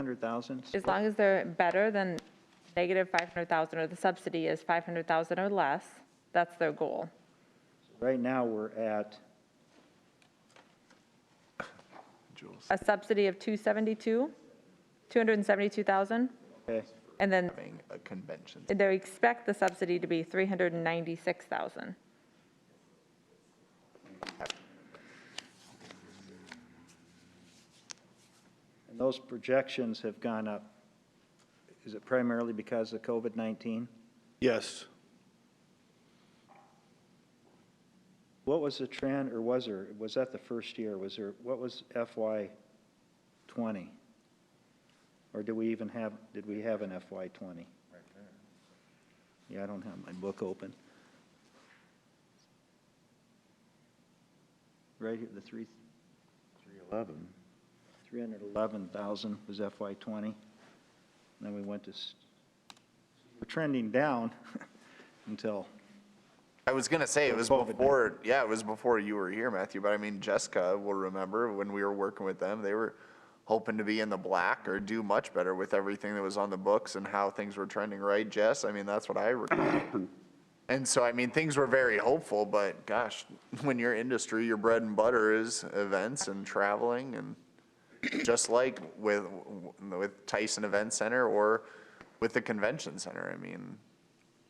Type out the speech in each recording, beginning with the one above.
100,000? As long as they're better than negative 500,000, or the subsidy is 500,000 or less, that's their goal. Right now, we're at, Jules. A subsidy of 272,000, okay, and then Having a convention. they expect the subsidy to be 396,000. and those projections have gone up. Is it primarily because of COVID-19? Yes. What was the trend, or was that the first year? What was FY '20? Or did we have an FY '20? Yeah, I don't have my book open. Right here, the 311,000 was FY '20. Then we went to, we're trending down until, I was gonna say, it was COVID. before, yeah, it was before you were here, Matthew, but I mean, Jessica will remember when we were working with them, they were hoping to be in the black or do much better with everything that was on the books and how things were trending, right, Jess? I mean, that's what I recall. And so, I mean, things were very hopeful, but gosh, when your industry, your bread and butter is events and traveling, and just like with Tyson Event Center or with the convention center, I mean.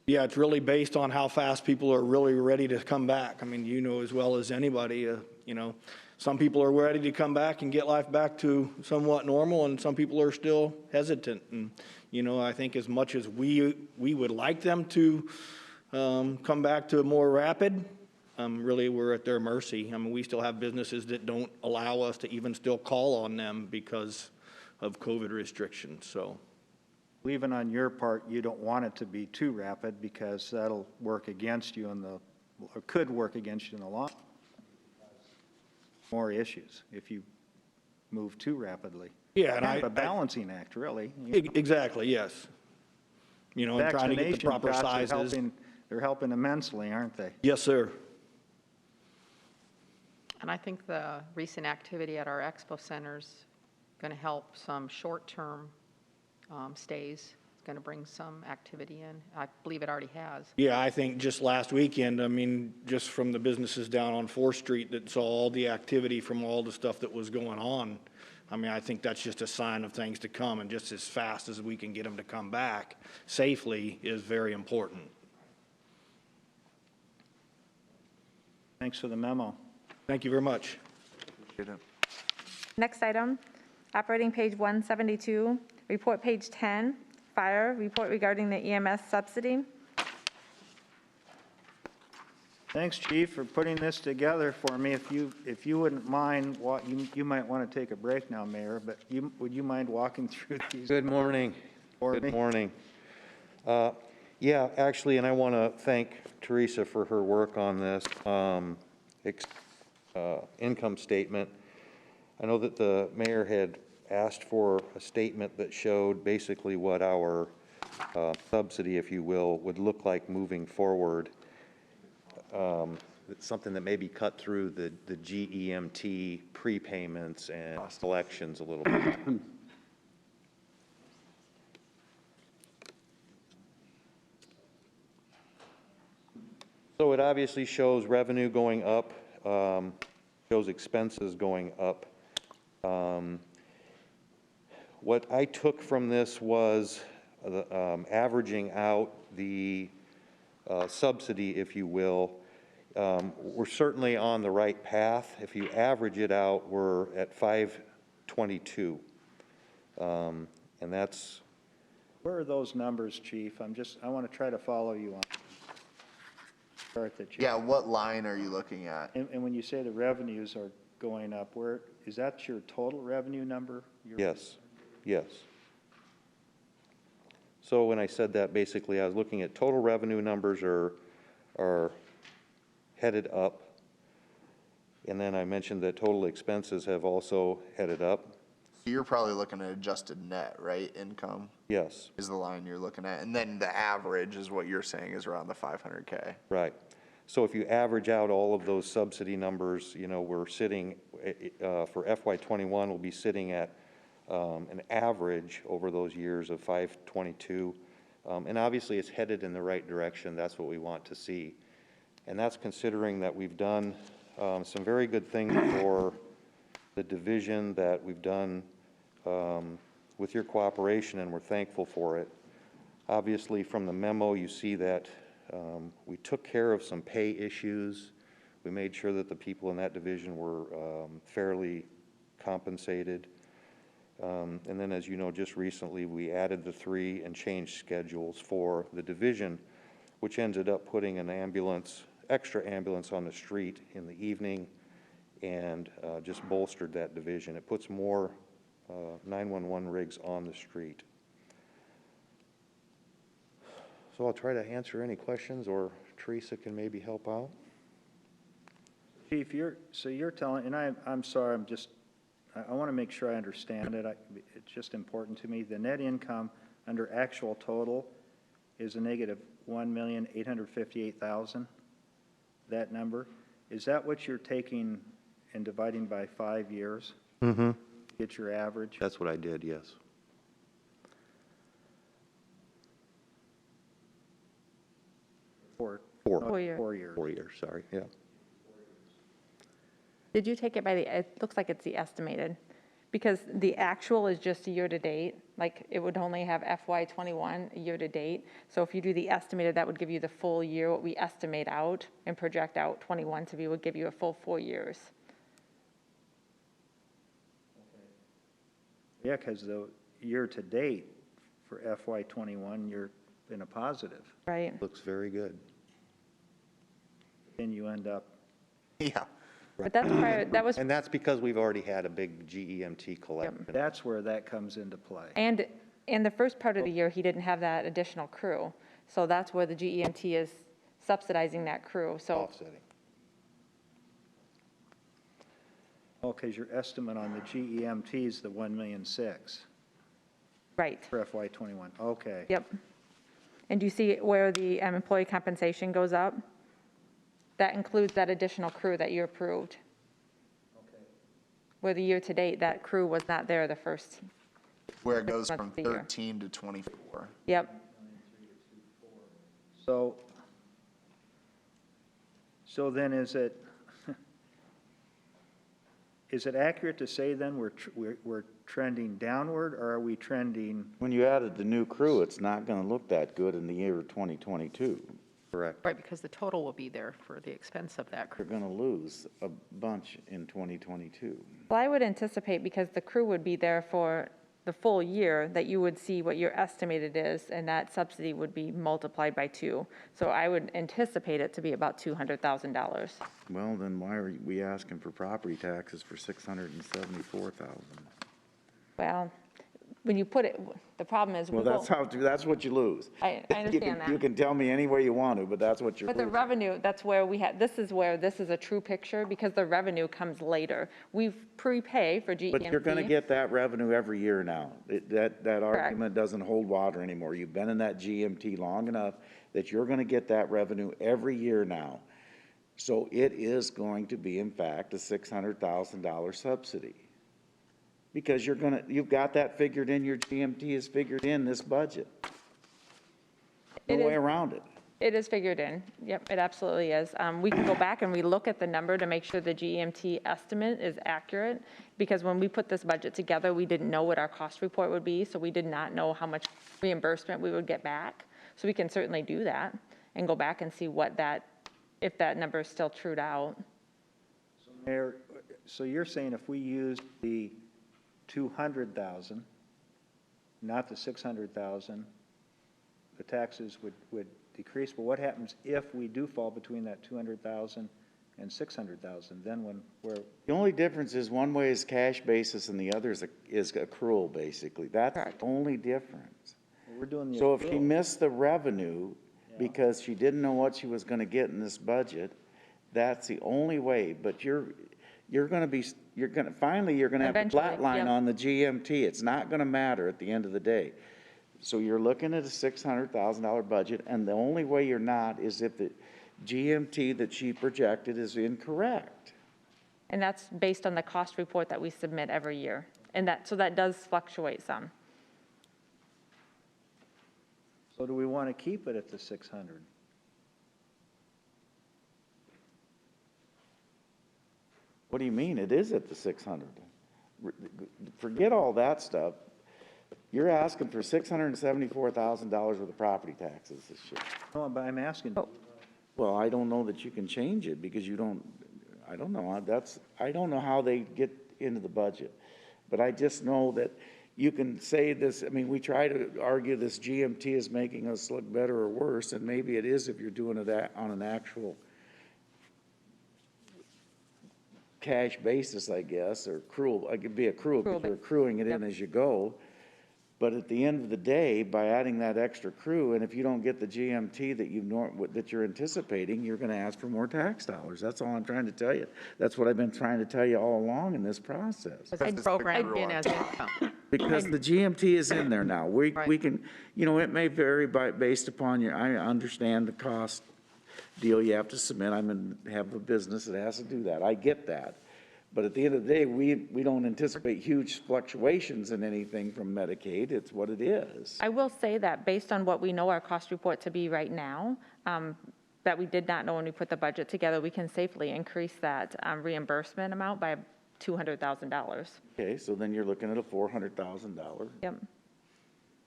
Yeah, it's really based on how fast people are really ready to come back. I mean, you know as well as anybody, you know, some people are ready to come back and get life back to somewhat normal, and some people are still hesitant. And, you know, I think as much as we would like them to come back to a more rapid, really we're at their mercy. I mean, we still have businesses that don't allow us to even still call on them because of COVID restrictions, so. even on your part, you don't want it to be too rapid because that'll work against you or could work against you in the long. More issues if you move too rapidly. Yeah, and Kind of a balancing act, really. Exactly, yes. You know, and trying to get the Vaccination proper shots are sizes. they're helping immensely, aren't they? Yes, sir. And I think the recent activity at our expo center's going to help some short-term stays. It's going to bring some activity in. I believe it already has. Yeah, I think just last weekend, I mean, just from the businesses down on 4th Street that saw all the activity from all the stuff that was going on, I mean, I think that's just a sign of things to come, and just as fast as we can get them to come back safely is very important. Thanks for the memo. Thank you very much. Next item, operating page 172, report page 10, fire, report regarding the EMS subsidy. Thanks, Chief, for putting this together for me. If you wouldn't mind, you might want to take a break now, Mayor, but would you mind walking through these? Good morning. Good morning. Yeah, actually, and I want to thank Teresa for her work on this income statement. I know that the mayor had asked for a statement that showed basically what our subsidy, if you will, would look like moving forward. It's something that maybe cut through the GEMT prepayments and collections a little bit. So it obviously shows revenue going up, shows expenses going up. What I took from this was averaging out the subsidy, if you will. We're certainly on the right path. If you average it out, we're at 522. And that's... Where are those numbers, Chief? I want to try to follow you on. Yeah, what line are you looking at? And when you say the revenues are going up, is that your total revenue number? Yes, yes. So when I said that, basically, I was looking at total revenue numbers are headed up. And then I mentioned that total expenses have also headed up. You're probably looking at adjusted net, right? Income Yes, is the line you're looking at. And then the average is what you're saying is around the 500K. right. So if you average out all of those subsidy numbers, you know, we're sitting, for FY21, we'll be sitting at an average over those years of 522. And obviously, it's headed in the right direction. That's what we want to see. And that's considering that we've done some very good things for the division, that we've done with your cooperation, and we're thankful for it. Obviously, from the memo, you see that we took care of some pay issues. We made sure that the people in that division were fairly compensated. And then, as you know, just recently, we added the 3 and changed schedules for the division, which ended up putting an ambulance, extra ambulance on the street in the evening, and just bolstered that division. It puts more 911 rigs on the street. So I'll try to answer any questions, or Teresa can maybe help out. Chief, you're telling, and I'm sorry, I want to make sure I understand it. It's just important to me. The net income under actual total is a negative $1,858,000, that number. Is that what you're taking and dividing by 5 years? Mm-hmm. Get your average? That's what I did, yes. Four. 4 years. 4 years. 4 years, sorry, yeah. Did you take it by the, it looks like it's the estimated, because the actual is just year-to-date, like it would only have FY '21 year-to-date. So if you do the estimated, that would give you the full year, what we estimate out and project out '21 to be, would give you a full 4 years. Yeah, because the year-to-date for FY '21, you're in a positive. Right. Looks very good. Then you end up, Yeah. But that's prior, that was, And that's because we've already had a big GEMT collection. that's where that comes into play. and in the first part of the year, he didn't have that additional crew. So that's where the GEMT is subsidizing that crew. So Offsetting. Oh, because your estimate on the GEMT is the 1,000,006 right. for FY '21. Okay. Yep. And do you see where the employee compensation goes up? That includes that additional crew that you approved. Okay. Where the year-to-date, that crew was not there the first, Where it goes months from of the year. 13 to 24. yep. So then is it accurate to say then we're trending downward, or are we trending? When you added the new crew, it's not going to look that good in the year of 2022. Correct. Right, because the total will be there for the expense of that crew. You're going to lose a bunch in 2022. Well, I would anticipate, because the crew would be there for the full year, that you would see what your estimated is, and that subsidy would be multiplied by 2. So I would anticipate it to be about $200,000. Well, then why are we asking for property taxes for $674,000? Well, when you put it, the problem is. Well, that's what you lose. I understand that. You can tell me any way you want to, but that's what you're But the losing. revenue, that's where we had, this is where this is a true picture, because the revenue comes later. We prepay for GEMT. But you're going to get that revenue every year now. That argument doesn't hold water anymore. You've been in that GMT long enough that you're going to get that revenue every year now. So it is going to be, in fact, a $600,000 subsidy. Because you've got that figured in, your GMT is figured in this budget. No It way is. around it. It is figured in. Yep, it absolutely is. We can go back and relook at the number to make sure the GEMT estimate is accurate, because when we put this budget together, we didn't know what our cost report would be, so we did not know how much reimbursement we would get back. So we can certainly do that and go back and see if that number is still trued out. Mayor, so you're saying if we use the 200,000, not the 600,000, the taxes would decrease, but what happens if we do fall between that 200,000 and 600,000? Then The only difference is one way is cash basis and the other is accrual, basically. That's the Correct. only difference. we're doing the. So if she accrual. missed the revenue because she didn't know what she was gonna get in this budget, that's the only way. But you're gonna finally, you're gonna have a Eventually, flat line yep. on the GMT. It's not gonna matter at the end of the day. So you're looking at a $600,000 budget, and the only way you're not is if the GMT that she projected is incorrect. And that's based on the cost report that we submit every year. And so that does fluctuate some. So do we want to keep it at the 600? What do you mean? It is at the 600. Forget all that stuff. You're asking for $674,000 worth of property taxes this year. No, but I'm asking, Well, I don't know that you can change it because you don't, I don't know, I don't know how they get into the budget. But I just know that you can say this, I mean, we try to argue this GMT is making us look better or worse, and maybe it is if you're doing it on an actual cash basis, I guess, or accrual, it could be accrual, because you're accruing it in as you go. But at the end of the day, by adding that extra crew, and if you don't get the GMT that you're anticipating, you're gonna ask for more tax dollars. That's all I'm trying to tell you. That's what I've been trying to tell you all along in this process. It's programmed in as income. Because the GMT is in there now. We Right. can, you know, it may vary based upon I understand the cost deal you have to submit. Have a business that has to do that. I get that. But at the end of the day, we don't anticipate huge fluctuations in anything from Medicaid. It's what it is. I will say that based on what we know our cost report to be right now, that we did not know when we put the budget together, we can safely increase that reimbursement amount by $200,000. Okay, so then you're looking at a $400,000. Yep.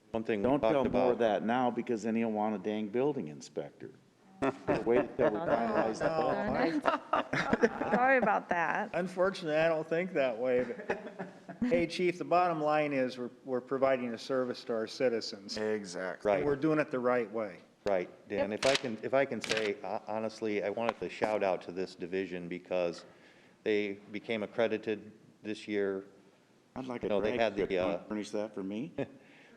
One thing we Don't tell talked more of about, that now, because then he'll want a dang building inspector. Wait until we finalize the budget. Sorry about that. unfortunately, I don't think that way. But hey, Chief, the bottom line is we're providing a service to our citizens. Exactly. right, We're doing it the right way. right, Dan, if I can say, honestly, I wanted to shout out to this division because they became accredited this year. I'd like You a know, they drag had strip. the, Want to furnish that for me?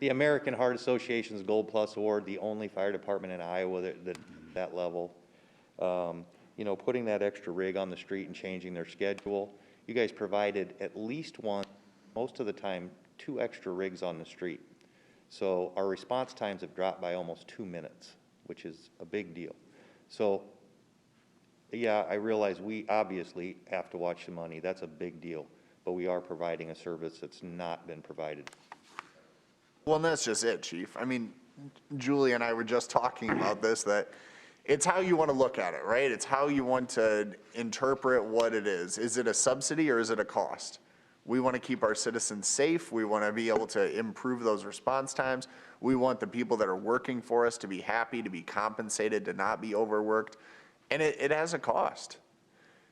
The American Heart Association's Gold Plus Award, the only fire department in Iowa that level. You know, putting that extra rig on the street and changing their schedule. You guys provided at least one, most of the time, 2 extra rigs on the street. So our response times have dropped by almost 2 minutes, which is a big deal. So, yeah, I realize we obviously have to watch the money. That's a big deal. But we are providing a service that's not been provided. Well, and that's just it, Chief. I mean, Julie and I were just talking about this, that it's how you want to look at it, right? It's how you want to interpret what it is. Is it a subsidy or is it a cost? We want to keep our citizens safe. We want to be able to improve those response times. We want the people that are working for us to be happy, to be compensated, to not be overworked. And it has a cost.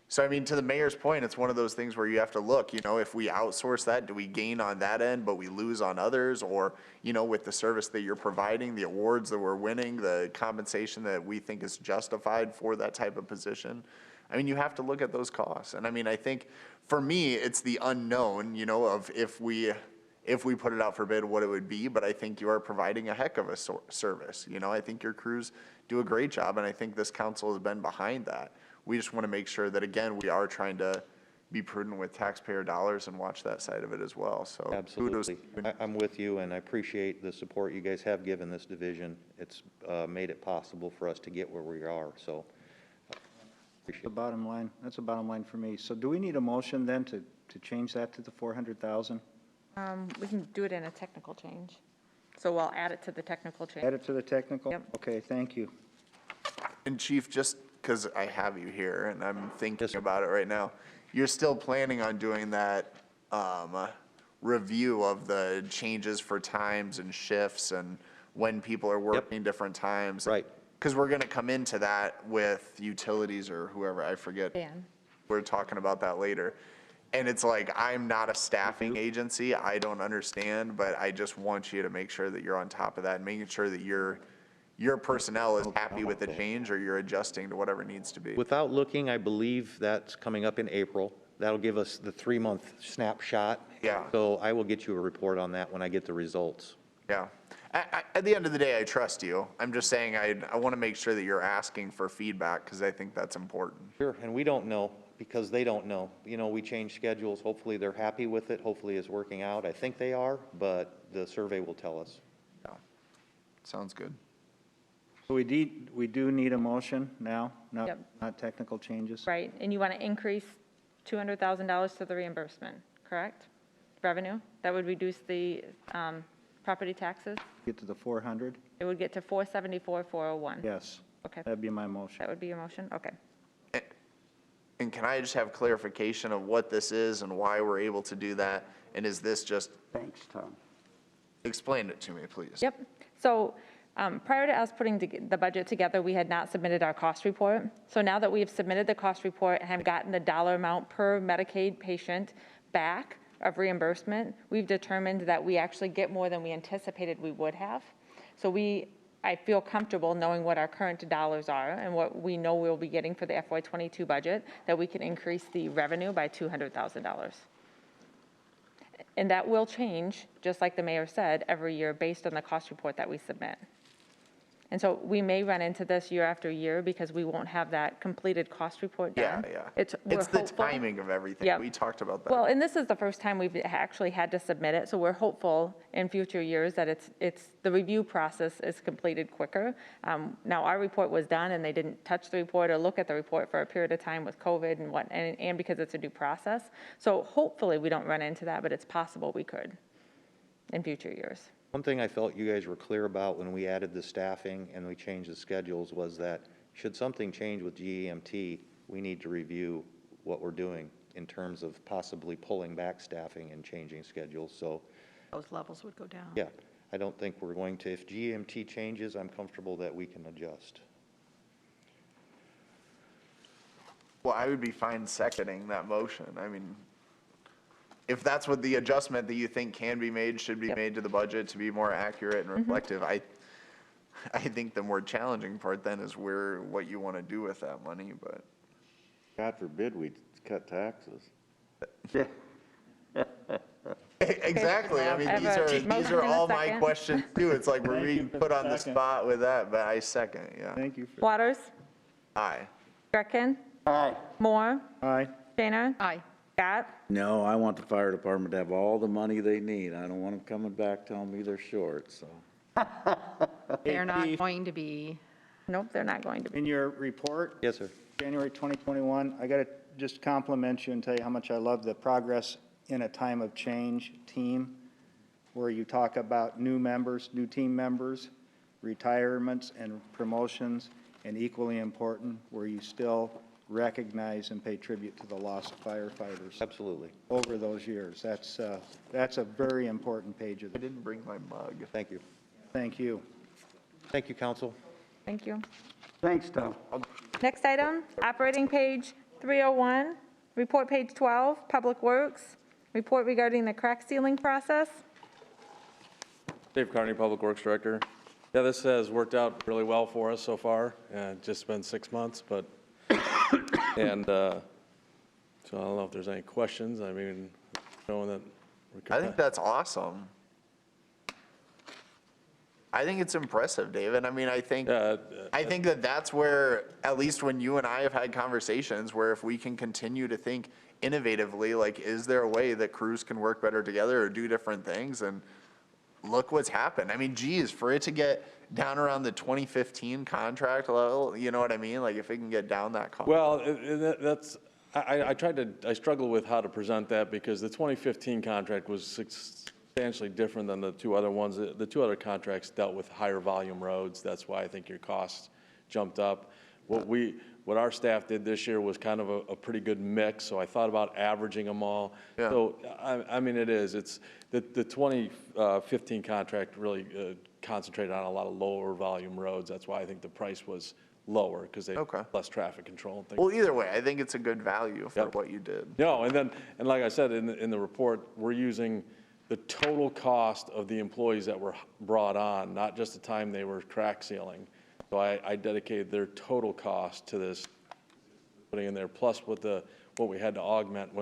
So, I mean, to the mayor's point, it's one of those things where you have to look, you know, if we outsource that, do we gain on that end, but we lose on others? Or, you know, with the service that you're providing, the awards that we're winning, the compensation that we think is justified for that type of position. I mean, you have to look at those costs. And I mean, I think for me, it's the unknown, you know, of if we put it out for bid, what it would be. But I think you are providing a heck of a service. You know, I think your crews do a great job, and I think this council has been behind that. We just want to make sure that, again, we are trying to be prudent with taxpayer dollars and watch that side of it as well, so. kudos. Absolutely. I'm with you, and I appreciate the support you guys have given this division. It's made it possible for us to get where we are, so. The bottom line, that's the bottom line for me. So do we need a motion then to change that to the 400,000? We can do it in a technical change. So we'll add it to the technical change. Add it to the technical? Yep. Okay, thank you. And Chief, just because I have you here and I'm thinking Yes, sir. about it right now, you're still planning on doing that review of the changes for times and shifts and when people are working different times? Right. Because we're going to come into that with utilities or whoever, I forget. Dan. We're talking about that later. And it's like, I'm not a staffing agency. I don't understand, but I just want you to make sure that you're on top of that and making sure that your personnel is happy with the change or you're adjusting to whatever needs to be. Without looking, I believe that's coming up in April. That'll give us the 3-month snapshot. Yeah. So I will get you a report on that when I get the results. Yeah. At the end of the day, I trust you. I'm just saying I want to make sure that you're asking for feedback because I think that's important. Sure, and we don't know because they don't know. You know, we change schedules. Hopefully they're happy with it. Hopefully it's working out. I think they are, but the survey will tell us. Yeah. Sounds good. So we do need a motion now, Yep. not technical changes? Right, and you want to increase $200,000 to the reimbursement, correct? revenue. That would reduce the property taxes. Get to the 400? It would get to 474, 401. Yes. Okay, That'd be my motion. that would be your motion? Okay. And can I just have clarification of what this is and why we're able to do that? And is this just, Thanks, Tom. explain it to me, please. Yep. So prior to us putting the budget together, we had not submitted our cost report. So now that we have submitted the cost report and have gotten the dollar amount per Medicaid patient back of reimbursement, we've determined that we actually get more than we anticipated we would have. So I feel comfortable knowing what our current dollars are and what we know we'll be getting for the FY22 budget, that we can increase the revenue by $200,000. And that will change, just like the mayor said, every year based on the cost report that we submit. And so we may run into this year after year because we won't have that completed cost report Yeah, done. yeah. We're It's the hopeful. timing of everything. Yep. We talked about that. Well, and this is the first time we've actually had to submit it, so we're hopeful in future years that the review process is completed quicker. Now, our report was done, and they didn't touch the report or look at the report for a period of time with COVID and because it's a due process. So hopefully, we don't run into that, but it's possible we could in future years. One thing I felt you guys were clear about when we added the staffing and we changed the schedules was that should something change with GEMT, we need to review what we're doing in terms of possibly pulling back staffing and changing schedules. So, Those levels would go down. yeah, I don't think we're going to, if GEMT changes, I'm comfortable that we can adjust. Well, I would be fine seconding that motion. I mean, if that's what the adjustment that you think can be made, should be made to the budget to be more accurate and reflective, I think the more challenging part then is what you want to do with that money, but. God forbid we cut taxes. Exactly. I mean, I have a these motion are and a all my second. questions too. It's like we're Thank you being for put the on the second. spot with that, but I second, yeah. Thank you. Waters? Aye. Greckin? Aye. Moore? Aye. Shaner? Aye. Scott? No, I want the fire department to have all the money they need. I don't want them coming back telling me they're short, so. They're not Chief. going to be. Nope, they're not going to be. In your report, Yes, sir. January 2021, I got to just compliment you and tell you how much I love the Progress in a Time of Change team, where you talk about new members, new team members, retirements and promotions, and equally important, where you still recognize and pay tribute to the lost firefighters Absolutely. over those years. That's a very important page of I the, didn't bring my mug. Thank you. thank you. Thank you, council. Thank you. Thanks, Tom. Next item, operating page 301, report page 12, Public Works, report regarding the crack sealing process. Dave Carney, Public Works Director. Yeah, this has worked out really well for us so far. Just been 6 months, but, and so I don't know if there's any questions. I mean, knowing that. I think that's awesome. I think it's impressive, David. I mean, I think that that's where, at least when you and I have had conversations, where if we can continue to think innovatively, like, is there a way that crews can work better together or do different things? And look what's happened. I mean, geez, for it to get down around the 2015 contract level, you know what I mean? Like, if it can get down that cost. Well, that's, I struggled with how to present that because the 2015 contract was substantially different than the two other ones. The two other contracts dealt with higher volume roads. That's why I think your costs jumped up. What our staff did this year was kind of a pretty good mix, so I thought about averaging them all. Yeah. So, I mean, it's the 2015 contract really concentrated on a lot of lower volume roads. That's why I think the price was lower, because they Okay. less traffic control and things. Well, either way, I think it's a good value for Yep. what you did. No, and like I said, in the report, we're using the total cost of the employees that were brought on, not just the time they were crack sealing. So I dedicated their total cost to this, putting in there, plus what we had to augment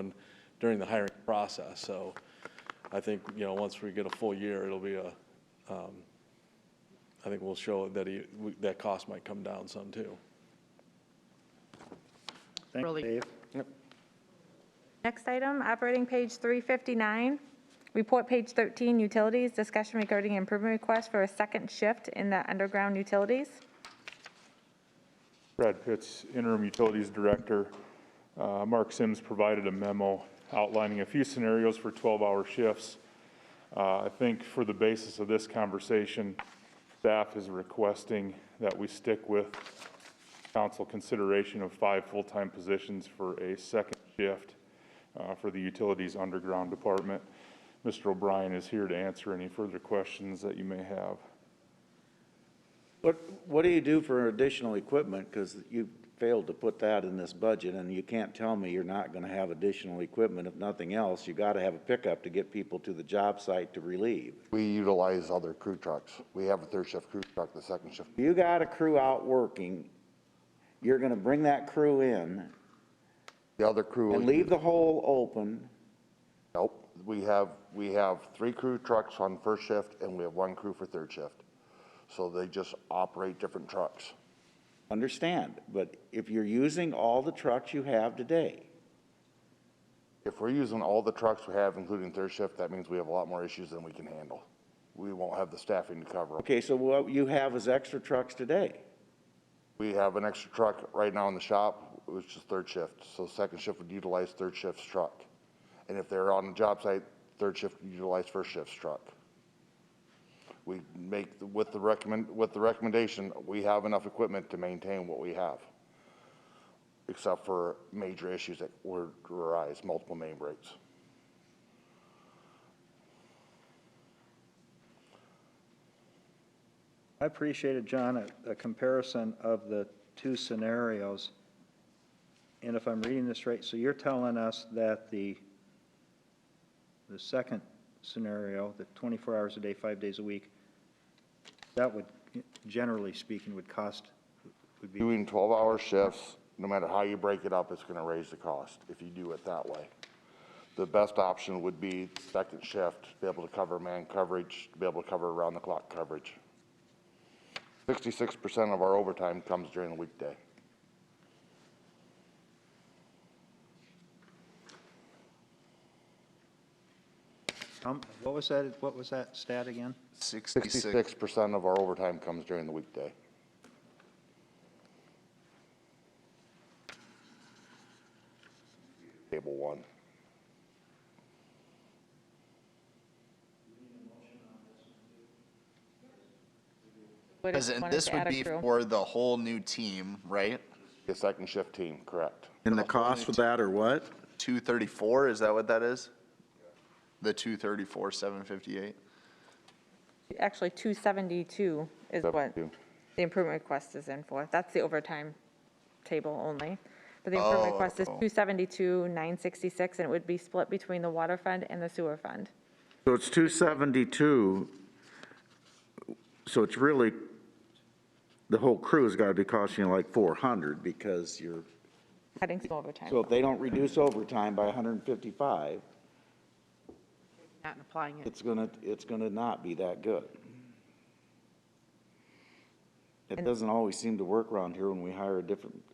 during the hiring process. So I think, once we get a full year, it'll be I think we'll show that that cost might come down some too. Thanks, Really- Dave. Next item, operating page 359, report page 13, utilities, discussion regarding improvement request for a second shift in the underground utilities. Brad Pitts, Interim Utilities Director. Mark Sims provided a memo outlining a few scenarios for 12-hour shifts. I think for the basis of this conversation, staff is requesting that we stick with council consideration of 5 full-time positions for a second shift for the utilities underground department. Mr. O'Brien is here to answer any further questions that you may have. What do you do for additional equipment? Because you failed to put that in this budget, and you can't tell me you're not gonna have additional equipment. If nothing else, you gotta have a pickup to get people to the job site to relieve. We utilize other crew trucks. We have a third shift crew truck, the second shift. You got a crew out working, you're gonna bring that crew in The other crew. and leave the hole open. Nope. We have 3 crew trucks on first shift and we have 1 crew for third shift. So they just operate different trucks. Understand, but if you're using all the trucks you have today, If we're using all the trucks we have, including third shift, that means we have a lot more issues than we can handle. We won't have the staffing to cover. okay, so what you have is extra trucks today. We have an extra truck right now in the shop, which is third shift. So second shift would utilize third shift's truck. And if they're on the job site, third shift would utilize first shift's truck. We make, with the recommendation, we have enough equipment to maintain what we have, except for major issues that would arise, multiple main breaks. I appreciated, John, a comparison of the 2 scenarios. And if I'm reading this right, so you're telling us that the second scenario, the 24 hours a day, 5 days a week, that would, generally speaking, would be. Doing 12-hour shifts, no matter how you break it up, it's gonna raise the cost if you do it that way. The best option would be second shift, to be able to cover man coverage, to be able to cover around-the-clock coverage. 66% of our overtime comes during the weekday. What was that stat again? 66% of our overtime comes during the weekday. Table 1. What if you wanted This to would add a be crew? for the whole new team, right? The second shift team, correct. And the cost for that or what? 234, is that what that is? The 234, 758? Actually, 272 is what 72. the improvement request is in for. That's the overtime table only. But the improvement request is 272, 966, and it would be split between the water fund and the sewer fund. So it's 272, so it's really, the whole crew's gotta be costing you like 400 because you're, Cutting some overtime. so if they don't reduce overtime by 155, Not applying it. it's gonna not be that good. It doesn't always seem to work around here when we hire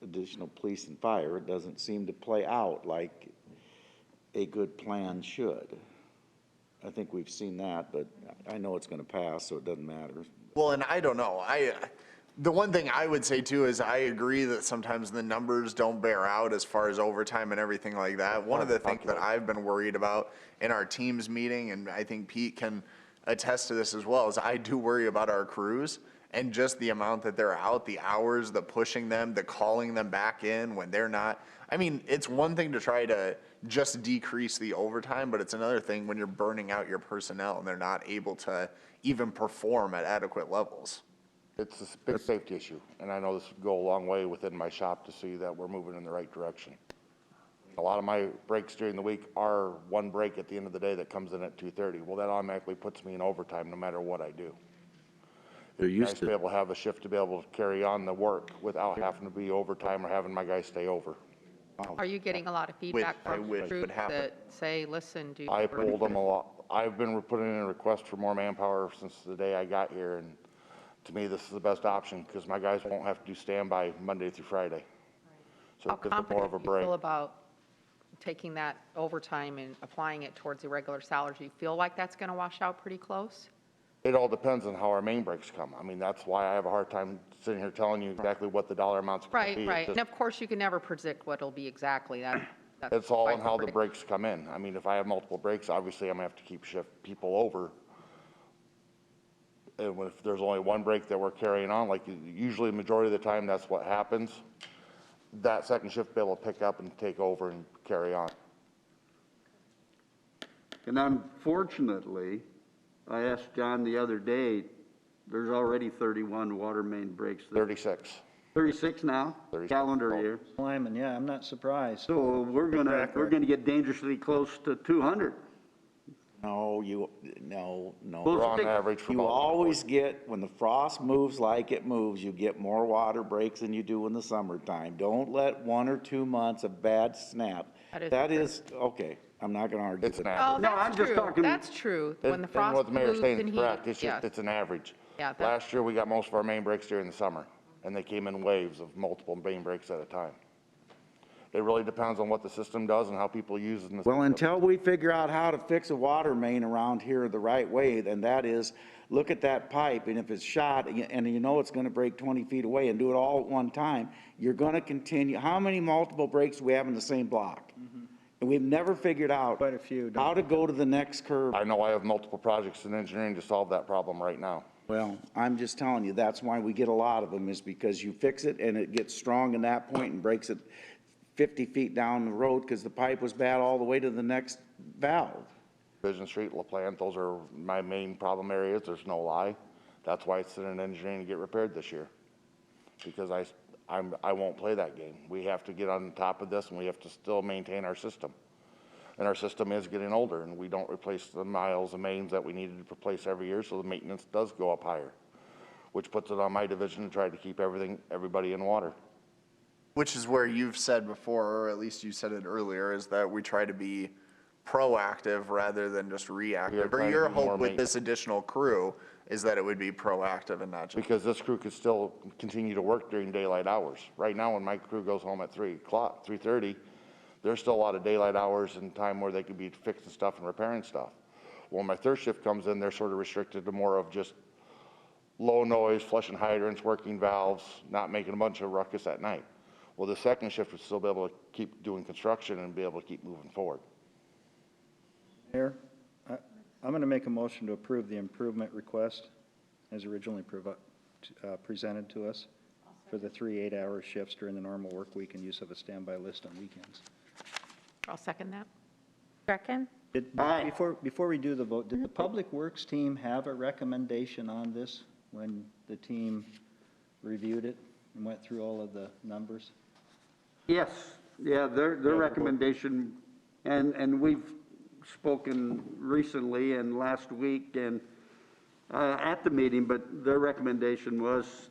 additional police and fire. It doesn't seem to play out like a good plan should. I think we've seen that, but I know it's gonna pass, so it doesn't matter. Well, and I don't know. The one thing I would say too is I agree that sometimes the numbers don't bear out as far as overtime and everything like that. One of the things that I've been worried about in our teams meeting, and I think Pete can attest to this as well, is I do worry about our crews and just the amount that they're out, the hours, the pushing them, the calling them back in when they're not. I mean, it's one thing to try to just decrease the overtime, but it's another thing when you're burning out your personnel and they're not able to even perform at adequate levels. It's a big safety issue, and I know this would go a long way within my shop to see that we're moving in the right direction. A lot of my breaks during the week are one break at the end of the day that comes in at 2:30. Well, that automatically puts me in overtime no matter what I do. They're It's used nice to be to, able to have a shift to be able to carry on the work without having to be overtime or having my guys stay over. Are you getting a lot of feedback I from wish would groups happen. that say, listen, do you? I pulled them a lot. I've been putting in a request for more manpower since the day I got here, and to me, this is the best option because my guys won't have to do standby Monday through Friday. So How it gives them more of confident a do you break. feel about taking that overtime and applying it towards the regular salary? Do you feel like that's going to wash out pretty close? It all depends on how our main breaks come. I mean, that's why I have a hard time sitting here telling you exactly what the dollar amount's going to Right, be. right. It's And just- of course, you can never predict what it'll be exactly. That It's all by on how the property. breaks come in. I mean, if I have multiple breaks, obviously I'm gonna have to keep shift people over. And if there's only one break that we're carrying on, like usually the majority of the time, that's what happens. That second shift will be able to pick up and take over and carry on. And unfortunately, I asked John the other day, there's already 31 water main breaks. 36. 36 now, 36. calendar year. Lyman, yeah, I'm not surprised. So we're gonna get dangerously close to 200. No, no. We're on average for You about. always get, when the frost moves like it moves, you get more water breaks than you do in the summertime. Don't let 1 or 2 months of bad snap. That is Okay, I'm not gonna argue It's with an that. Oh, average. No, I'm that's just true. talking- That's true. When the And frost what the mayor's moves saying and is heat, correct, it's yes. just, it's an average. Yeah, that- Last year, we got most of our main breaks during the summer, and they came in waves of multiple main breaks at a time. It really depends on what the system does and how people use it in the Well, system. until we figure out how to fix a water main around here the right way, then that is, look at that pipe, and if it's shot, and you know it's gonna break 20 feet away, and do it all at one time, you're gonna continue. How many multiple breaks do we have in the same block? And we've never figured out Quite a few, don't how to go to the next curve. I know I have multiple projects in engineering to solve that problem right now. Well, I'm just telling you, that's why we get a lot of them, is because you fix it and it gets strong in that point and breaks it 50 feet down the road because the pipe was bad all the way to the next valve. Vision Street, LaPlante, those are my main problem areas, there's no lie. That's why it's in engineering to get repaired this year. Because I won't play that game. We have to get on top of this and we have to still maintain our system. And our system is getting older and we don't replace the miles of mains that we needed to replace every year, so the maintenance does go up higher, which puts it on my division to try to keep everybody in water. Which is where you've said before, or at least you said it earlier, is that we try to be proactive rather than just reactive. Or trying to your do more hope with this additional crew is that it would be proactive and not just. Because this crew could still continue to work during daylight hours. Right now, when my crew goes home at 3 o'clock, 3:30, there's still a lot of daylight hours and time where they could be fixing stuff and repairing stuff. When my third shift comes in, they're sort of restricted to more of just low noise, flushing hydrants, working valves, not making a bunch of ruckus at night. Well, the second shift would still be able to keep doing construction and be able to keep moving forward. Mayor, I'm going to make a motion to approve the improvement request as originally presented to us for the 3 8-hour shifts during the normal work week and use of a standby list on weekends. I'll second that. Greckin? Before we do the vote, did the Public Works team have a recommendation on this when the team reviewed it and went through all of the numbers? Yes, yeah, their recommendation, and we've spoken recently and last week and at the meeting, but their recommendation was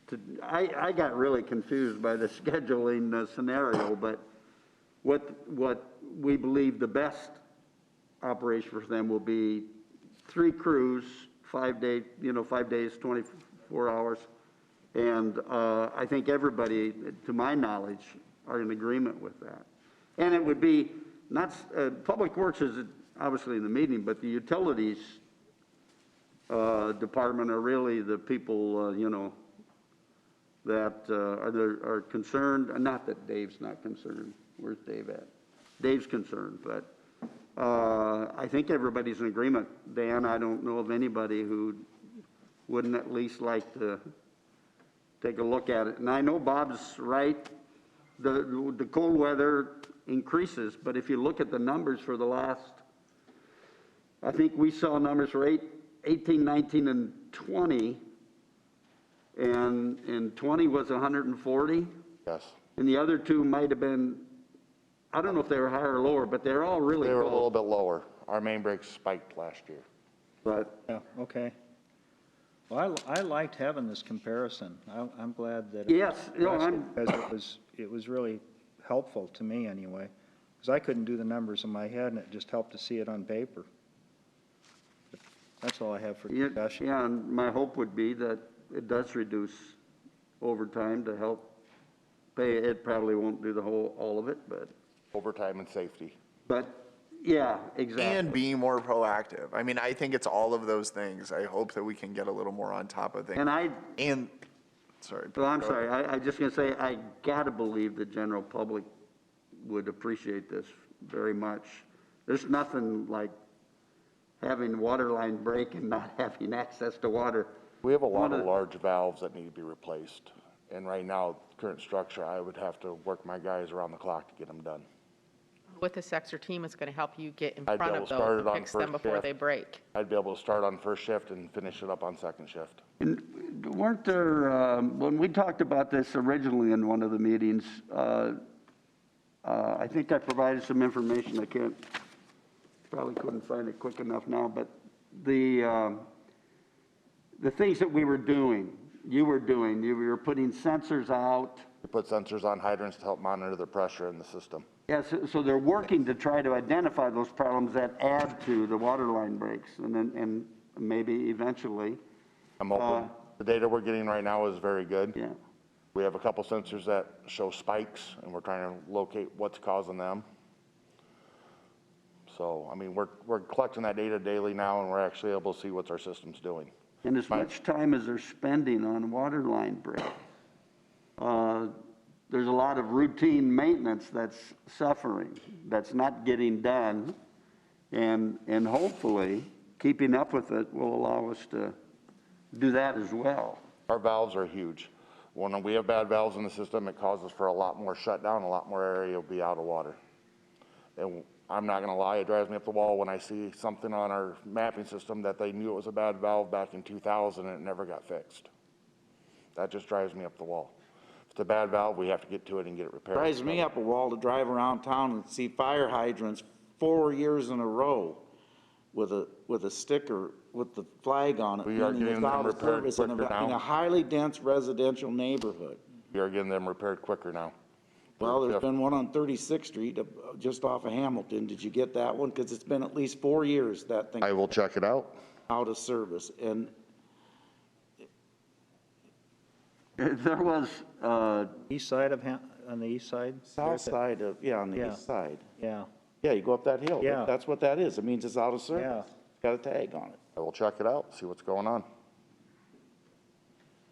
to, I got really confused by the scheduling scenario, but what we believe the best operation for them will be 3 crews, 5 days, 24 hours. And I think everybody, to my knowledge, are in agreement with that. And it would be not, Public Works is obviously in the meeting, but the utilities department are really the people, that are concerned. Not that Dave's not concerned. Where's Dave at? Dave's concerned, but I think everybody's in agreement. Dan, I don't know of anybody who wouldn't at least like to take a look at it. And I know Bob's right. The cold weather increases, but if you look at the numbers for the last, I think we saw numbers for 18, 19, and 20, and 20 was 140, Yes. and the other two might have been, I don't know if they were higher or lower, but they're all really They were a little close. bit lower. Our main breaks spiked last year. But Yeah, okay. Well, I liked having this comparison. I'm glad that. yes, Because it was really helpful to me anyway, because I couldn't do the numbers in my head, and it just helped to see it on paper. That's all I have for discussion. yeah, and my hope would be that it does reduce overtime to help pay. It probably won't do all of it, but Overtime and safety. yeah, exactly. And being more proactive. I mean, I think it's all of those things. I hope that we can get a little more on top of things. Well, I'm sorry, I just gonna say, I gotta believe the general public would appreciate this very much. There's nothing like having water line break and not having access to water. We have a lot One of of- large valves that need to be replaced. And right now, current structure, I would have to work my guys around the clock to get them done. With this extra team, it's going to help you get in I'd be front able of to those start and it on fix them first before shift. they break. I'd be able to start on first shift and finish it up on second shift. And weren't there, when we talked about this originally in one of the meetings, I think I provided some information, probably couldn't find it quick enough now, but the things that we were doing, you were putting sensors out. We put sensors on hydrants to help monitor the pressure in the system. Yes, so they're working to try to identify those problems that add to the water line breaks, and maybe eventually, I'm hoping, the data we're getting right now is very good. yeah. We have a couple sensors that show spikes, and we're trying to locate what's causing them. So, I mean, we're collecting that data daily now, and we're actually able to see what our system's doing. And as much time as they're spending on water line break, there's a lot of routine maintenance that's suffering, that's not getting done. And hopefully, keeping up with it will allow us to do that as well. Our valves are huge. When we have bad valves in the system, it causes for a lot more shutdown, a lot more area will be out of water. And I'm not gonna lie, it drives me up the wall when I see something on our mapping system that they knew it was a bad valve back in 2000 and it never got fixed. That just drives me up the wall. If it's a bad valve, we have to get to it and get it repaired. Drives me up a wall to drive around town and see fire hydrants 4 years in a row with a sticker with the flag on it. We are meaning getting it's them out of repaired service in quicker now. in a highly dense residential neighborhood. We are getting them repaired quicker now. Well, there's been one on 36th Street, just off of Hamilton. Did you get that one? Because it's been at least 4 years, that thing I will check it out. out of service. And There was, East side of, on the east side? south side of, yeah, on the Yeah. east side. Yeah, Yeah, you go up that hill. Yeah. That's what that is. It means it's out of Yeah. service. Got a tag on it. I will check it out, see what's going on.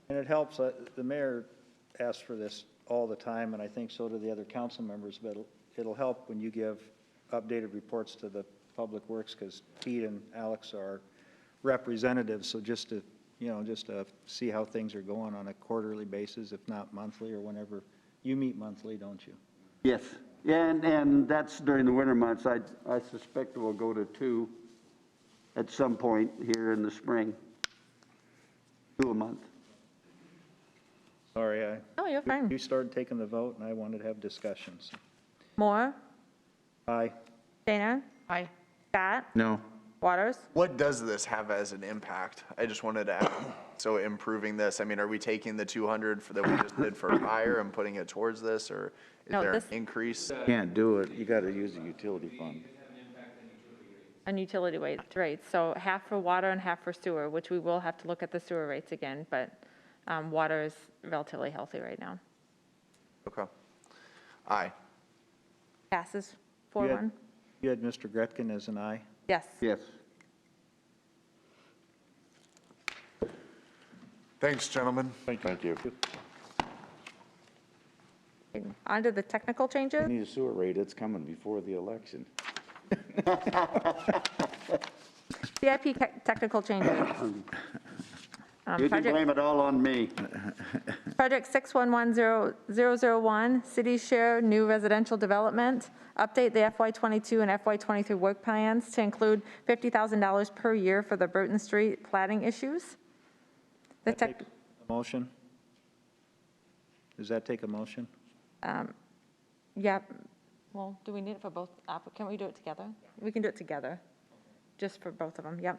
and it helps, the mayor asks for this all the time, and I think so do the other council members, but it'll help when you give updated reports to the Public Works, because Pete and Alex are representatives, so just to see how things are going on a quarterly basis, if not monthly, or whenever. You meet monthly, don't you? yes, yeah, and that's during the winter months. I suspect we'll go to 2 at some point here in the spring. 2 a month. Sorry, No, you're fine. you started taking the vote, and I wanted to have discussions. Moore, Aye. Dana, Aye. Scott, No. Waters. What does this have as an impact? I just wanted to ask, so improving this, I mean, are we taking the 200 that we just did for fire and putting it towards this, or is No, there an this- increase? Can't do it. You got to use a utility fund. On utility rates, so half for water and half for sewer, which we will have to look at the sewer rates again, but water is relatively healthy right now. Okay. Aye. Passes You had- 4-1. You had Mr. Gretkin as an aye? Yes. Yes. Thanks, gentlemen. Thank you. On to the technical changes. We need a sewer rate. It's coming before the election. CIP technical changes. You can blame it all on me. Project 611001, city share new residential development. Update the FY22 and FY23 work plans to include $50,000 per year for the Burton Street plating issues. The tech, A motion? Does that take a motion? yeah, well, do we need it for both? Can we do it together? We can do it together, just for both of them, yep.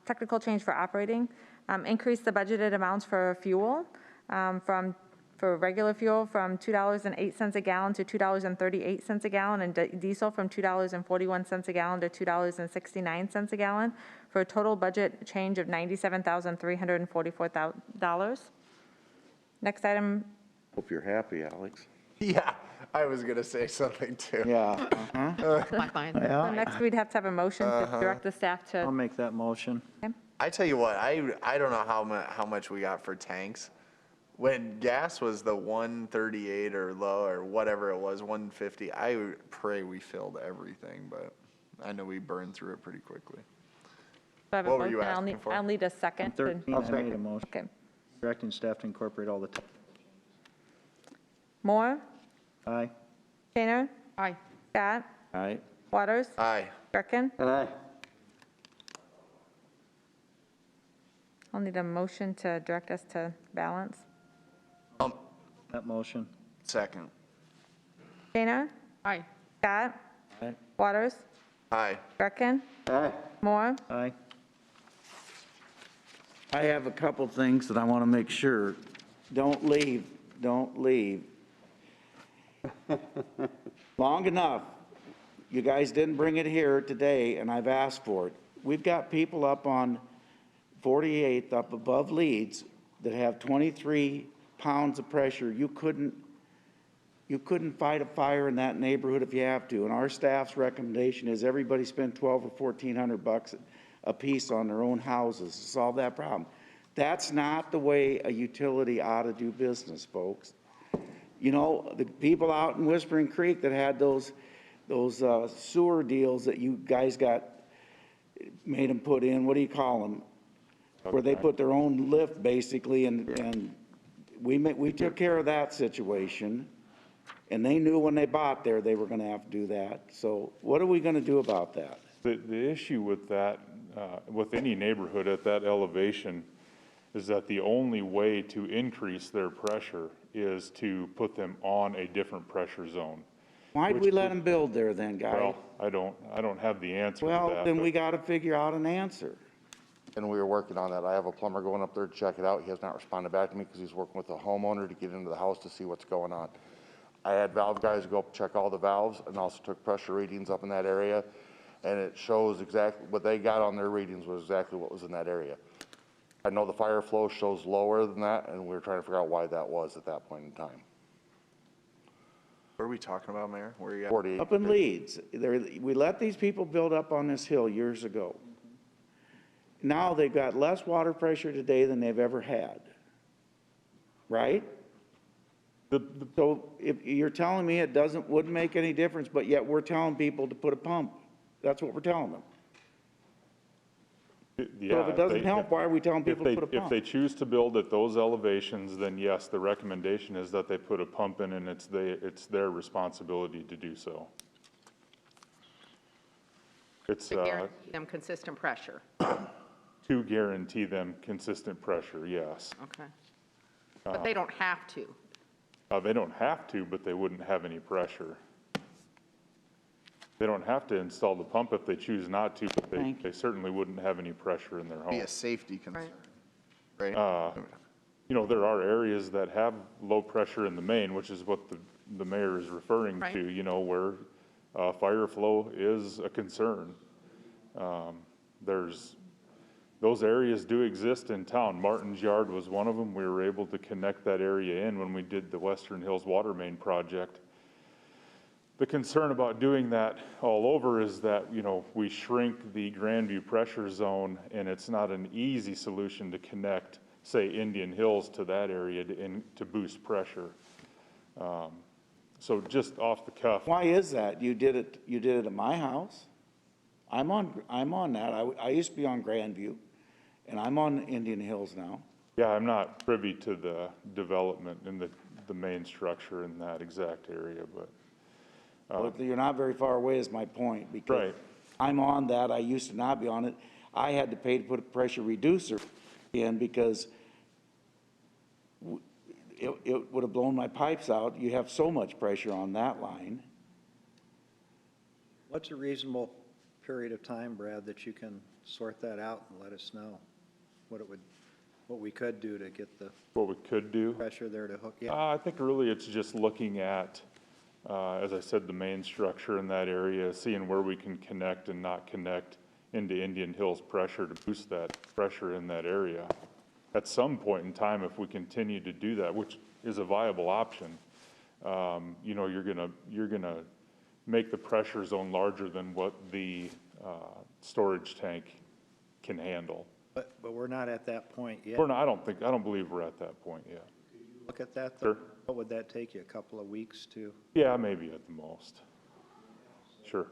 Technical change for operating. Increase the budgeted amounts for fuel for regular fuel from $2.08 a gallon to $2.38 a gallon, and diesel from $2.41 a gallon to $2.69 a gallon, for a total budget change of $97,344. Next item, Hope you're happy, Alex. Yeah, I was gonna say something too. Yeah. My fine. so next we'd have to have a motion to direct the staff I'll to, make that motion. I tell you what, I don't know how much we got for tanks. When gas was the 138 or low or whatever it was, 150, I would pray we filled everything, but I know we burned through it pretty quickly. Do I have a What were you motion? asking for? I'll need a second. On 13, I made a motion Okay. directing staff to incorporate all the, Moore, aye. Shaner, Aye. Scott, All right? Waters, Aye. Greckin. Aye. I'll need a motion to direct us to balance. That motion, Second. Shaner, Aye. Scott, Aye. Waters, Aye. Greckin, Aye. Moore. aye. I have a couple things that I want to make sure. Don't leave, don't leave. Long enough. You guys didn't bring it here today, and I've asked for it. We've got people up on 48th, up above Leeds, that have 23 pounds of pressure. You couldn't fight a fire in that neighborhood if you have to. And our staff's recommendation is everybody spend 12 or 1,400 bucks a piece on their own houses to solve that problem. That's not the way a utility ought to do business, folks. You know, the people out in Whispering Creek that had those sewer deals that you guys made them put in, what do you call them? Where they put their own lift basically, and we took care of that situation. And they knew when they bought there, they were gonna have to do that. So what are we gonna do about that? The issue with that, with any neighborhood at that elevation, is that the only way to increase their pressure is to put them on a different pressure zone. Why'd we let them build there then, guys? Well, I don't have the answer to Well, that. then but- we gotta figure out an answer. And we were working on that. I have a plumber going up there to check it out. He has not responded back to me because he's working with the homeowner to get into the house to see what's going on. I had valve guys go up, check all the valves, and also took pressure readings up in that area. And it shows exactly, what they got on their readings was exactly what was in that area. I know the fire flow shows lower than that, and we were trying to figure out why that was at that point in time. What are we talking about, Mayor? Where are you at? 48. Up in Leeds, we let these people build up on this hill years ago. Now they've got less water pressure today than they've ever had. Right? So if you're telling me it wouldn't make any difference, but yet we're telling people to put a pump. That's what we're telling them. So Yeah, if it doesn't help, why are we telling people to put a If pump? they choose to build at those elevations, then yes, the recommendation is that they put a pump in, and it's their responsibility to do so. It's To guarantee them consistent pressure. to guarantee them consistent pressure, yes. Okay. But they don't have to. They don't have to, but they wouldn't have any pressure. They don't have to install the pump if they choose not to, but they certainly wouldn't have any pressure in their home. Be a safety concern, right? You know, there are areas that have low pressure in the main, which is what the mayor is referring Right. to, you know, where fire flow is a concern. Those areas do exist in town. Martin's Yard was one of them. We were able to connect that area in when we did the Western Hills Water Main project. The concern about doing that all over is that, you know, we shrink the Grandview pressure zone, and it's not an easy solution to connect, say, Indian Hills to that area to boost pressure. So just off the cuff. Why is that? You did it at my house. I'm on that. I used to be on Grandview, and I'm on Indian Hills now. Yeah, I'm not privy to the development in the main structure in that exact area, but. Well, you're not very far away is my point, because Right. I'm on that. I used to not be on it. I had to pay to put a pressure reducer in because it would have blown my pipes out. You have so much pressure on that line. What's a reasonable period of time, Brad, that you can sort that out and let us know what we could do to get the What we could do? pressure there to hook? Yeah, I think really it's just looking at, as I said, the main structure in that area, seeing where we can connect and not connect into Indian Hills pressure to boost that pressure in that area. At some point in time, if we continue to do that, which is a viable option, you know, you're gonna make the pressure zone larger than what the storage tank can handle. but we're not at that point yet. I don't believe we're at that point yet. Could you look at that, though? Sure. What would that take you, a couple of weeks to? Yeah, maybe at the most. Sure.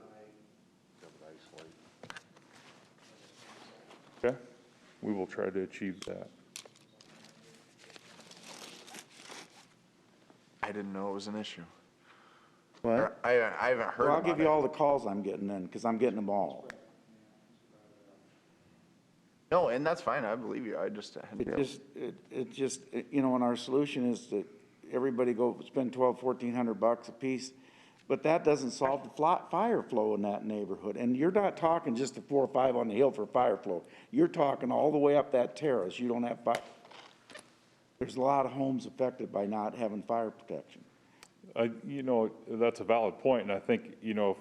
Okay, we will try to achieve that. I didn't know it was an issue. What? I haven't heard Well, I'll about give you it. all the calls I'm getting then, because I'm getting them all. No, and that's fine, I believe you, I just had. It just, you know, and our solution is that everybody go spend $1,200-1,400 a piece, but that doesn't solve the fire flow in that neighborhood. And you're not talking just the 4 or 5 on the hill for fire flow. You're talking all the way up that terrace. You don't have fire. There's a lot of homes affected by not having fire protection. You know, that's a valid point, and I think, you know, if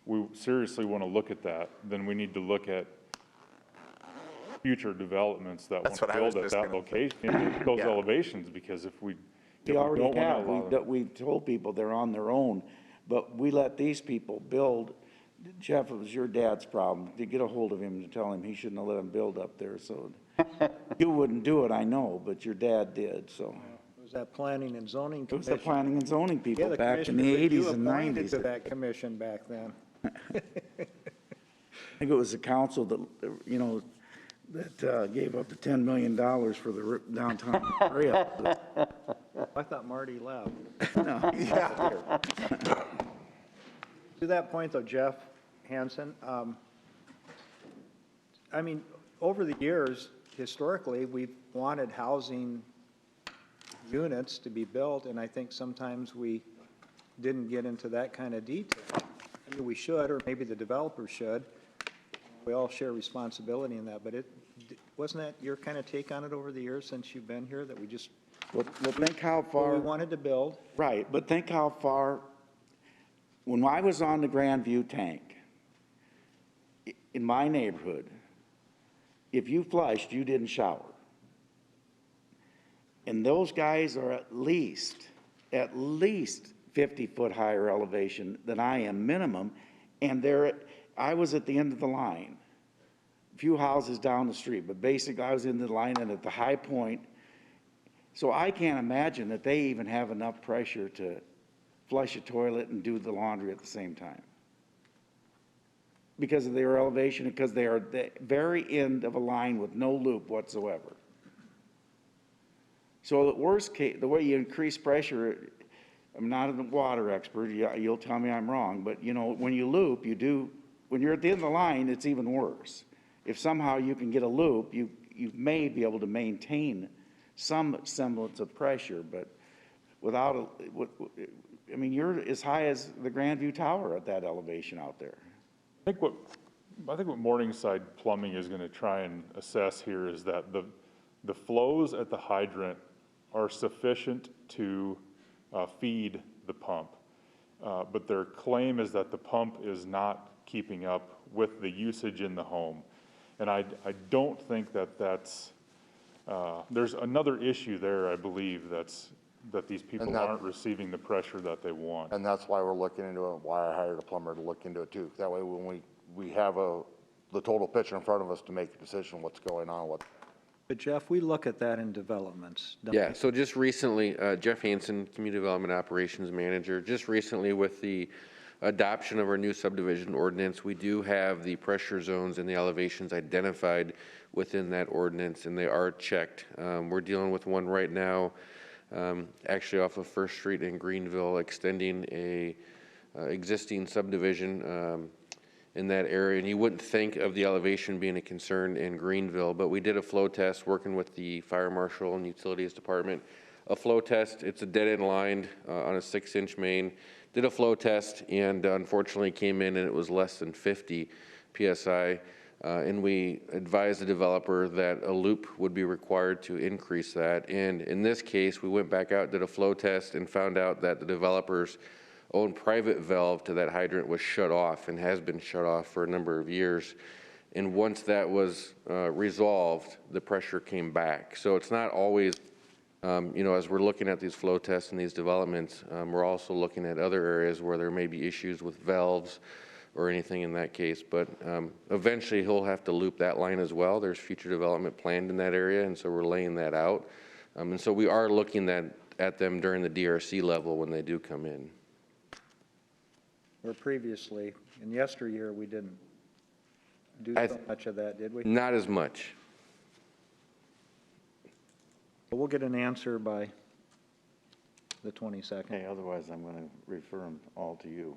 we seriously want to look at that, then we need to look at future developments that want That's to what I was build at just that gonna say. location, those Yeah. elevations, because if we We don't already want to have, allow them. we've told people they're on their own, but we let these people build. Jeff, it was your dad's problem, to get a hold of him to tell him he shouldn't have let him build up there, so. You wouldn't do it, I know, but your dad did, so. It was that planning and zoning It was commission? the planning and zoning Yeah, people the back in commission the that you 80s and appointed 90s. to that commission back then. I think it was the council that, you know, that gave up the $10 million for the downtown area. I thought Marty left. Yeah. To that point, though, Jeff Hansen, I mean, over the years, historically, we've wanted housing units to be built, and I think sometimes we didn't get into that kind of detail. Maybe we should, or maybe the developer should. We all share responsibility in that, but wasn't that your kind of take on it over the years since you've been here, that we just, Well, think how what far. we wanted to build? Right, but think how far, when I was on the Grandview tank, in my neighborhood, if you flushed, you didn't shower. And those guys are at least 50-foot higher elevation than I am minimum, and I was at the end of the line, a few houses down the street, but basically I was in the line and at the high point. So I can't imagine that they even have enough pressure to flush a toilet and do the laundry at the same time. Because of their elevation, because they are at the very end of a line with no loop whatsoever. So the worst case, the way you increase pressure, I'm not a water expert, you'll tell me I'm wrong, but you know, when you loop, when you're at the end of the line, it's even worse. If somehow you can get a loop, you may be able to maintain some semblance of pressure, but without I mean, you're as high as the Grandview Tower at that elevation out there. I think what Morningside Plumbing is going to try and assess here is that the flows at the hydrant are sufficient to feed the pump. But their claim is that the pump is not keeping up with the usage in the home. And I don't think that's, there's another issue there, I believe, that these people aren't receiving the pressure that they want. And that's why we're looking into it, why I hired a plumber to look into it too. That way, when we have the total picture in front of us to make a decision what's going on, But Jeff, we look at that in developments, don't Yeah, so just recently, Jeff Hansen, Community Development Operations Manager, just recently with the adoption of our new subdivision ordinance, we do have the pressure zones and the elevations identified within that ordinance, and they are checked. We're dealing with one right now, actually off of First Street in Greenville, extending a existing subdivision in that area, and you wouldn't think of the elevation being a concern in Greenville, but we did a flow test working with the fire marshal and utilities department. A flow test, it's a dead-end line on a 6-inch main. Did a flow test and unfortunately came in and it was less than 50 PSI. And we advised the developer that a loop would be required to increase that. And in this case, we went back out, did a flow test, and found out that the developer's own private valve to that hydrant was shut off and has been shut off for a number of years. And once that was resolved, the pressure came back. So it's not always, you know, as we're looking at these flow tests and these developments, we're also looking at other areas where there may be issues with valves or anything in that case. But eventually he'll have to loop that line as well. There's future development planned in that area, and so we're laying that out. And so we are looking at at them during the DRC level when they do come in. Where previously, in yesteryear, we didn't do so much of that, did we? Not as much. But we'll get an answer by the 22nd. Hey, otherwise I'm going to refer them all to you.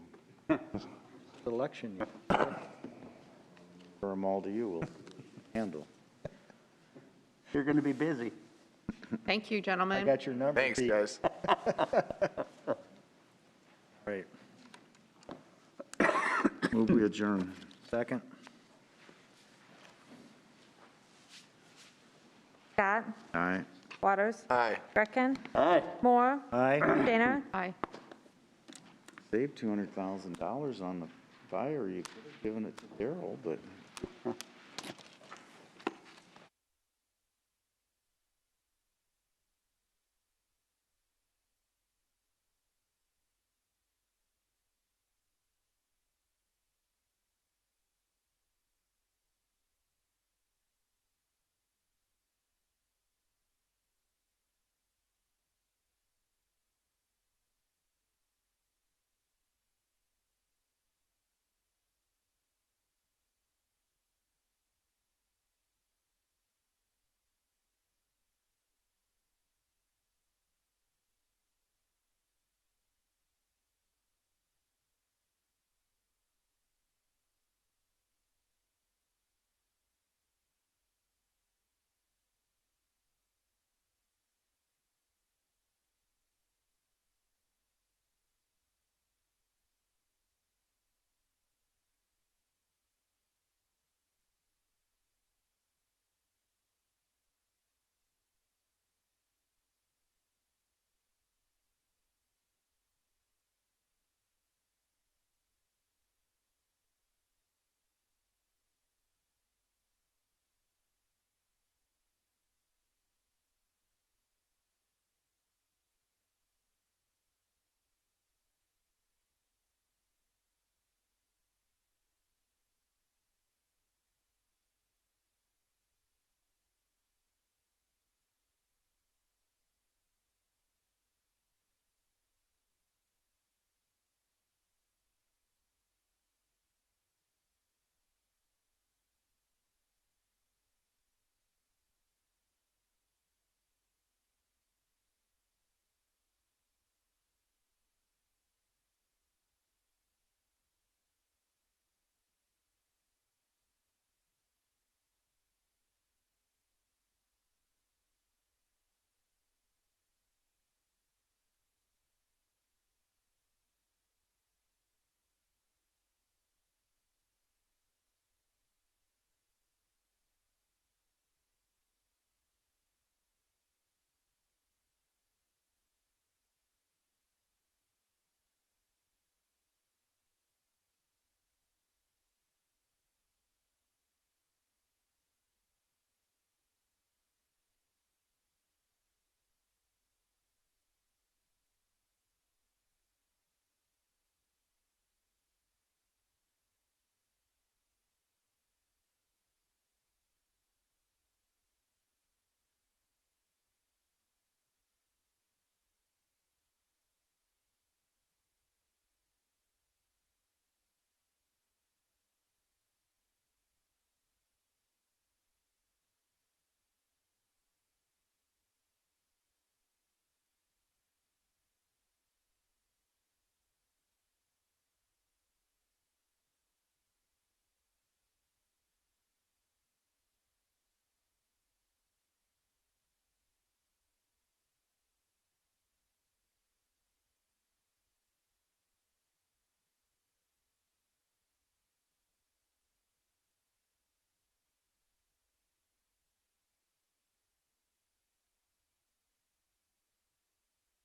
Election year. Refer them all to you, we'll handle. You're going to be busy. Thank you, I gentlemen. got your number. Thanks, Pete. guys. Right. Move we adjourn. Second? Scott, All right. Waters, Aye. Greckin, Aye. Moore, Aye. Shaner. Aye. Save $200,000 on the fire, you could have given it to Daryl, but